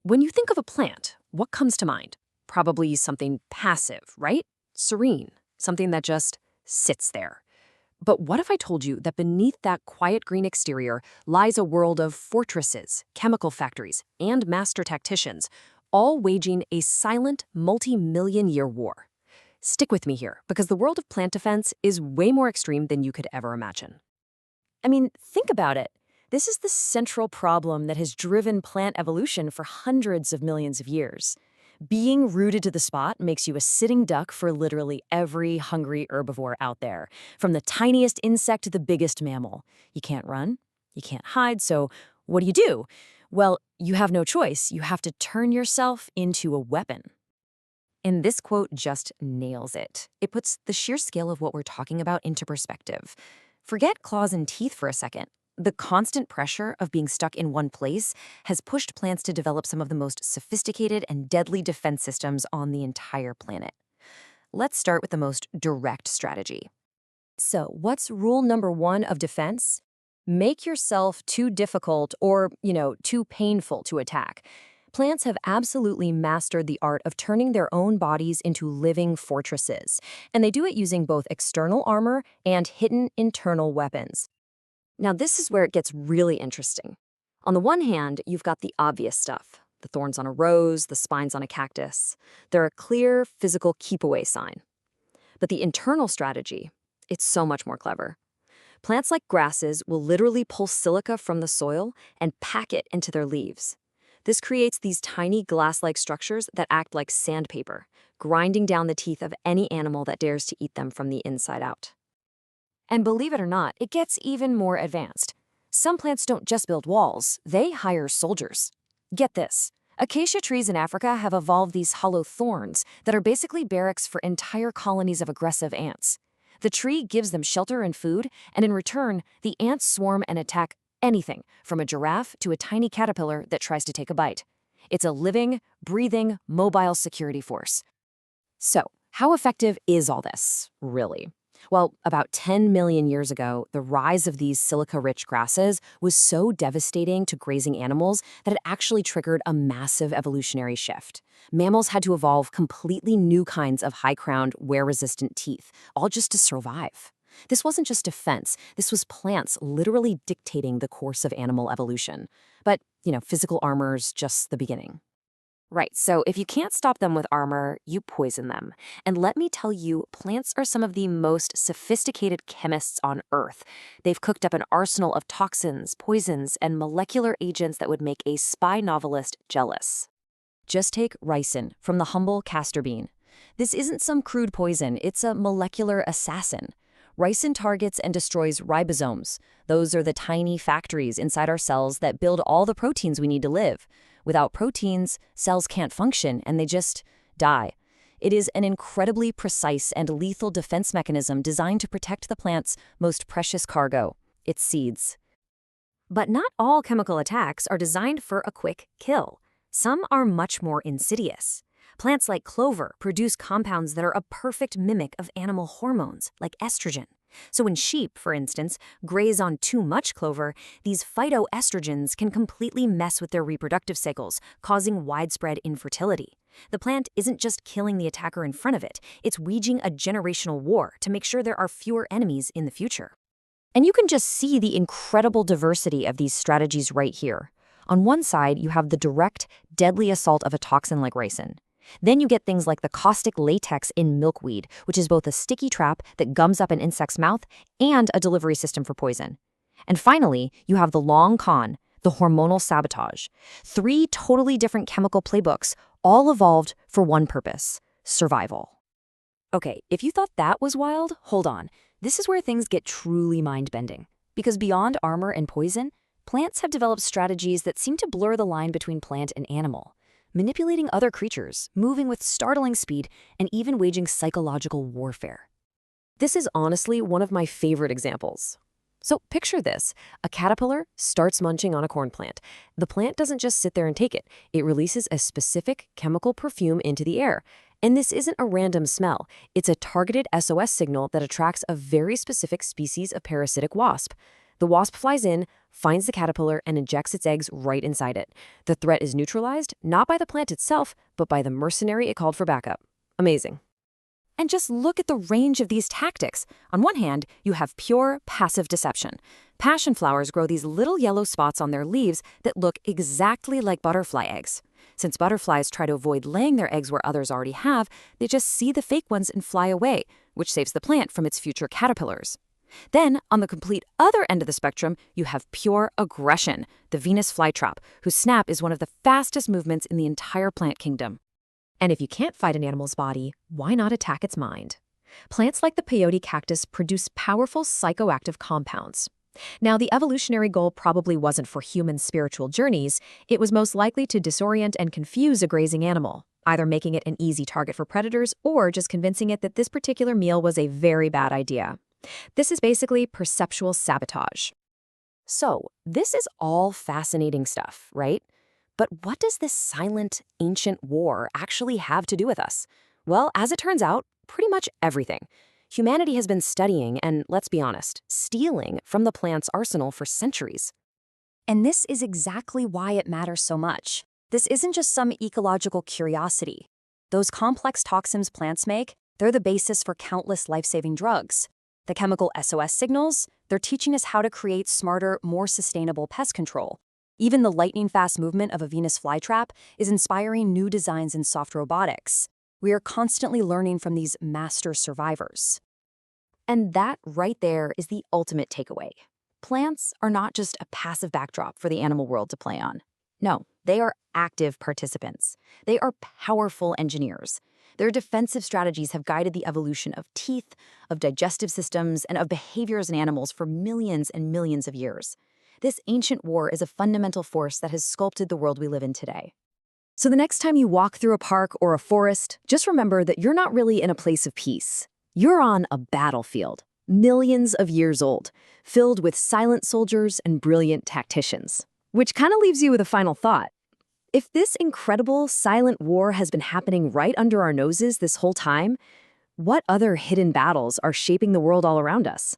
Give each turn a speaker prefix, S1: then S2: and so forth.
S1: When you think of a plant, what comes to mind? Probably something passive, right? Serene, something that just sits there. But what if I told you that beneath that quiet green exterior lies a world of fortresses, chemical factories, and master tacticians, all waging a silent, multi-million-year war? Stick with me here, because the world of plant defense is way more extreme than you could ever imagine.
S2: I mean, think about it. This is the central problem that has driven plant evolution for hundreds of millions of years. Being rooted to the spot makes you a sitting duck for literally every hungry herbivore out there, from the tiniest insect to the biggest mammal. You can't run, you can't hide, so what do? Well, you have no choice. You have to turn yourself into a weapon.
S1: And this quote just nails it. It puts the sheer scale of what we're talking about into perspective. Forget claws and teeth for a second. The constant pressure of being stuck in one place has pushed plants to develop some of the most sophisticated and deadly defense systems on the entire planet. Let's start with the most direct strategy. So, what's rule number one of defense? Make yourself too difficult or, too painful to attack. Plants have absolutely mastered the art of turning their own bodies into living fortresses, and they do it using both external armor and hidden internal weapons. Now, this is where it gets really interesting. On the one hand, you've got the obvious stuff, the thorns on a rose, the spines on a cactus. They're a clear physical keep-away sign. But the internal strategy, it's so much more clever. Plants like grasses will literally pull silica from the soil and pack it into their leaves. This creates these tiny glass-like structures that act like sandpaper, grinding down the teeth of any animal that dares to eat them from the inside out. And believe it or not, it gets even more advanced. Some plants don't just build walls, they hire soldiers. Get this. Acacia trees in Africa have evolved these hollow thorns that are basically barracks for entire colonies of aggressive ants. The tree gives them shelter and food, and in return, the ants swarm and attack anything, from a giraffe to a tiny caterpillar that tries to take a bite. It's a living, breathing, mobile security force. So, how effective is all this, really? Well, about 10 million years ago, the rise of these silica-rich grasses was so devastating to grazing animals that it actually triggered a massive evolutionary shift. Mammals had to evolve completely new kinds of high-crowned, wear-resistant teeth, all just to survive. This wasn't just defense. This was plants literally dictating the course of animal evolution. But, physical armor's just the beginning. Right, so if you can't stop them with armor, you poison them. And let me tell you, plants are some of the most sophisticated chemists on Earth. They've cooked up an arsenal of toxins, poisons, and molecular agents that would make a spy novelist jealous. Just take ricin from the humble castor bean. This isn't some crude poison, it's a molecular assassin. Ricin targets and destroys ribosomes. Those are the tiny factories inside our cells that build all the proteins we need to live. Without proteins, cells can't function and they just die. It is an incredibly precise and lethal defense mechanism designed to protect the plant's most precious cargo, its seeds. But not all chemical attacks are designed for a quick kill. Some are much more insidious. Plants like clover produce compounds that are a perfect mimic of animal hormones, like estrogen. So when sheep, for instance, graze on too much clover, these phytoestrogens can completely mess with their reproductive cycles, causing widespread infertility. The plant isn't just killing the attacker in front of it, it's waging a generational war to make sure there are fewer enemies in the future. And you can just see the incredible diversity of these strategies right here. On one side, you have the direct, deadly assault of a toxin like ricin. Then you get things like the caustic latex in milkweed, which is both a sticky trap that gums up an insect's mouth and a delivery system for poison. And finally, you have the long con, the hormonal sabotage. 3 totally different chemical playbooks, all evolved for one purpose: survival. Okay, if you thought that was wild, hold on. This is where things get truly mind-bending. Because beyond armor and poison, plants have developed strategies that seem to blur the line between plant and animal. Manipulating other creatures, moving with startling speed, and even waging psychological warfare. This is honestly one of my favorite examples. So picture this. A caterpillar starts munching on a corn plant. The plant doesn't just sit there and take it. It releases a specific chemical perfume into the air. And this isn't a random smell. It's a targeted SOS signal that attracts a very specific species of parasitic wasp.
S2: The wasp flies in, finds the caterpillar, and injects its eggs right inside it. The threat is neutralized, not by the plant itself, but by the mercenary it called for backup. Amazing.
S1: And just look at the range of these tactics. On one hand, you have pure passive deception. Passion flowers grow these little yellow spots on their leaves that look exactly like butterfly eggs. Since butterflies try to avoid laying their eggs where others already have, they just see the fake ones and fly away, which saves the plant from its future caterpillars. Then, on the complete other end of the spectrum, you have pure aggression, the Venus flytrap, whose snap is one of the fastest movements in the entire plant kingdom.
S2: And if you can't fight an animal's body, why not attack its mind? Plants like the peyote cactus produce powerful psychoactive compounds. Now, the evolutionary goal probably wasn't for human spiritual journeys. It was most likely to disorient and confuse a grazing animal, either making it an easy target for predators or just convincing it that this particular meal was a very bad idea. This is basically perceptual sabotage.
S1: So, this is all fascinating stuff, right? But what does this silent, ancient war actually have to do with us? Well, as it turns out, pretty much everything. Humanity has been studying and, let's be honest, stealing from the plant's arsenal for centuries. And this is exactly why it matters so much. This isn't just some ecological curiosity. Those complex toxins plants make, they're the basis for countless life-saving drugs. The chemical SOS signals, they're teaching us how to create smarter, more sustainable pest control. Even the lightning-fast movement of a Venus flytrap is inspiring new designs in soft robotics. We are constantly learning from these master survivors. And that right there is the ultimate takeaway. Plants are not just a passive backdrop for the animal world to play on. No, they are active participants. They are powerful engineers. Their defensive strategies have guided the evolution of teeth, of digestive systems, and of behaviors in animals for millions and millions of years. This ancient war is a fundamental force that has sculpted the world we live in today.
S2: So the next time you walk through a park or a forest, just remember that you're not really in a place of peace. You're on a battlefield, millions of years old, filled with silent soldiers and brilliant tacticians. Which kind of leaves you with a final thought. If this incredible silent war has been happening right under our noses this whole time, what other hidden battles are shaping the world all around us?